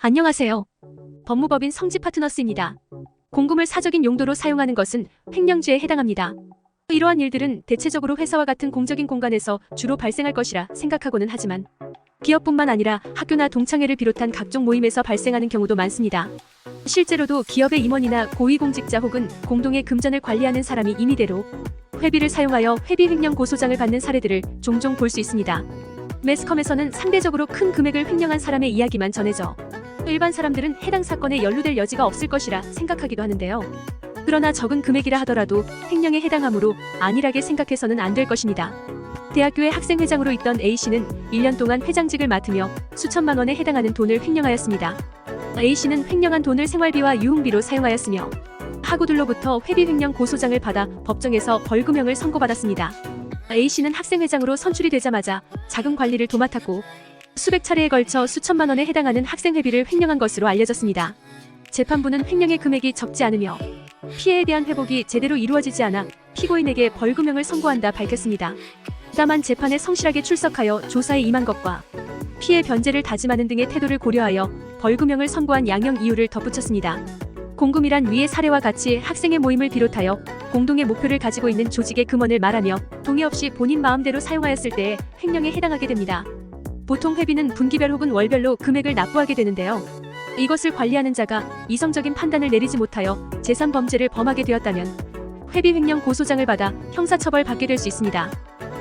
안녕하세요. 법무법인 성지 파트너스입니다. 공금을 사적인 용도로 사용하는 것은 횡령죄에 해당합니다. 이러한 일들은 대체적으로 회사와 같은 공적인 공간에서 주로 발생할 것이라 생각하고는 하지만 기업뿐만 아니라 학교나 동창회를 비롯한 각종 모임에서 발생하는 경우도 많습니다. 실제로도 기업의 임원이나 고위공직자 혹은 공동의 금전을 관리하는 사람이 임의대로 회비를 사용하여 회비 횡령 고소장을 받는 사례들을 종종 볼 수 있습니다. 매스컴에서는 상대적으로 큰 금액을 횡령한 사람의 이야기만 전해져 일반 사람들은 해당 사건에 연루될 여지가 없을 것이라 생각하기도 하는데요. 그러나 적은 금액이라 하더라도 횡령에 해당하므로 안일하게 생각해서는 안 될 것입니다. 대학교의 학생회장으로 있던 A씨는 1년 동안 회장직을 맡으며 수천만 원에 해당하는 돈을 횡령하였습니다. A씨는 횡령한 돈을 생활비와 유흥비로 사용하였으며 학우들로부터 회비 횡령 고소장을 받아 법정에서 벌금형을 선고받았습니다. A씨는 학생회장으로 선출이 되자마자 자금 관리를 도맡았고 수백 차례에 걸쳐 수천만 원에 해당하는 학생회비를 횡령한 것으로 알려졌습니다. 재판부는 횡령의 금액이 적지 않으며 피해에 대한 회복이 제대로 이루어지지 않아 피고인에게 벌금형을 선고한다 밝혔습니다. 다만 재판에 성실하게 출석하여 조사에 임한 것과 피해 변제를 다짐하는 등의 태도를 고려하여 벌금형을 선고한 양형 이유를 덧붙였습니다. 공금이란 위의 사례와 같이 학생의 모임을 비롯하여 공동의 목표를 가지고 있는 조직의 금원을 말하며 동의 없이 본인 마음대로 사용하였을 때에 횡령에 해당하게 됩니다. 보통 회비는 분기별 혹은 월별로 금액을 납부하게 되는데요. 이것을 관리하는 자가 이성적인 판단을 내리지 못하여 재산 범죄를 범하게 되었다면 회비 횡령 고소장을 받아 형사처벌 받게 될 수 있습니다.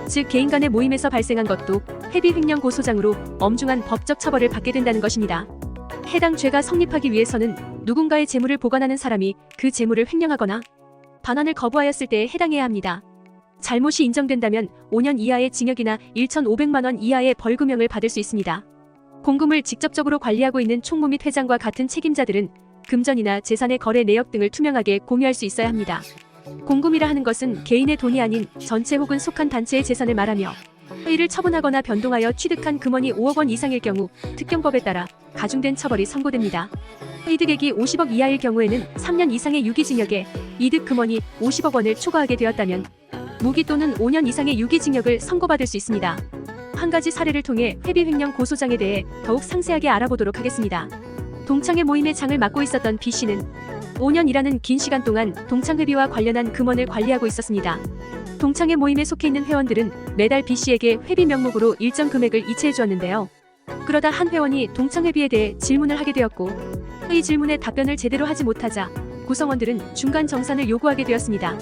즉 개인 간의 모임에서 발생한 것도 회비 횡령 고소장으로 엄중한 법적 처벌을 받게 된다는 것입니다. 해당 죄가 성립하기 위해서는 누군가의 재물을 보관하는 사람이 그 재물을 횡령하거나 반환을 거부하였을 때에 해당해야 합니다. 잘못이 인정된다면 5년 이하의 징역이나 1,500만 원 이하의 벌금형을 받을 수 있습니다. 공금을 직접적으로 관리하고 있는 총무 및 회장과 같은 책임자들은 금전이나 재산의 거래 내역 등을 투명하게 공유할 수 있어야 합니다. 공금이라 하는 것은 개인의 돈이 아닌 전체 혹은 속한 단체의 재산을 말하며 이를 처분하거나 변동하여 취득한 금원이 5억 원 이상일 경우 특경법에 따라 가중된 처벌이 선고됩니다. 이득액이 50억 이하일 경우에는 3년 이상의 유기징역에 이득 금원이 50억 원을 초과하게 되었다면 무기 또는 5년 이상의 유기징역을 선고받을 수 있습니다. 한 가지 사례를 통해 회비 횡령 고소장에 대해 더욱 상세하게 알아보도록 하겠습니다. 동창회 모임의 장을 맡고 있었던 B씨는 5년이라는 긴 시간 동안 동창회비와 관련한 금원을 관리하고 있었습니다. 동창회 모임에 속해 있는 회원들은 매달 B씨에게 회비 명목으로 일정 금액을 이체해 주었는데요. 그러다 한 회원이 동창회비에 대해 질문을 하게 되었고 이 질문에 답변을 제대로 하지 못하자 구성원들은 중간 정산을 요구하게 되었습니다.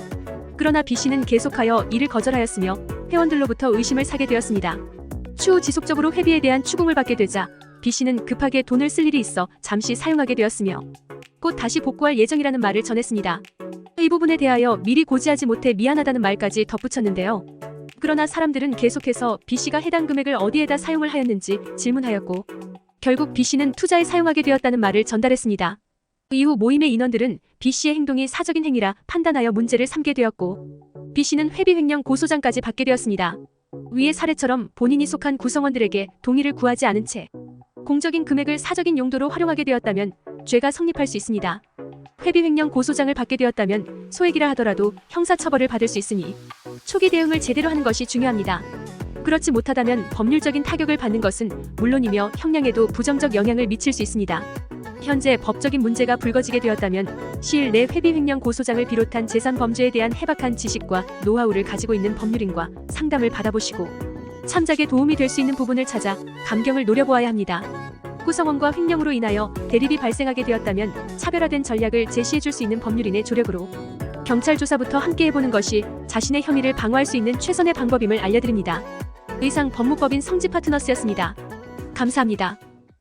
그러나 B씨는 계속하여 이를 거절하였으며 회원들로부터 의심을 사게 되었습니다. 추후 지속적으로 회비에 대한 추궁을 받게 되자 B씨는 급하게 돈을 쓸 일이 있어 잠시 사용하게 되었으며 곧 다시 복구할 예정이라는 말을 전했습니다. 이 부분에 대하여 미리 고지하지 못해 미안하다는 말까지 덧붙였는데요. 그러나 사람들은 계속해서 B씨가 해당 금액을 어디에다 사용을 하였는지 질문하였고 결국 B씨는 투자에 사용하게 되었다는 말을 전달했습니다. 이후 모임의 인원들은 B씨의 행동이 사적인 행위라 판단하여 문제를 삼게 되었고 B씨는 회비 횡령 고소장까지 받게 되었습니다. 위의 사례처럼 본인이 속한 구성원들에게 동의를 구하지 않은 채 공적인 금액을 사적인 용도로 활용하게 되었다면 죄가 성립할 수 있습니다. 회비 횡령 고소장을 받게 되었다면 소액이라 하더라도 형사처벌을 받을 수 있으니 초기 대응을 제대로 하는 것이 중요합니다. 그렇지 못하다면 법률적인 타격을 받는 것은 물론이며 형량에도 부정적 영향을 미칠 수 있습니다. 현재 법적인 문제가 불거지게 되었다면 시일 내 회비 횡령 고소장을 비롯한 재산 범죄에 대한 해박한 지식과 노하우를 가지고 있는 법률인과 상담을 받아보시고 참작에 도움이 될 수 있는 부분을 찾아 감경을 노려보아야 합니다. 구성원과 횡령으로 인하여 대립이 발생하게 되었다면 차별화된 전략을 제시해줄 수 있는 법률인의 조력으로 경찰 조사부터 함께 해보는 것이 자신의 혐의를 방어할 수 있는 최선의 방법임을 알려드립니다. 이상 법무법인 성지 파트너스였습니다. 감사합니다.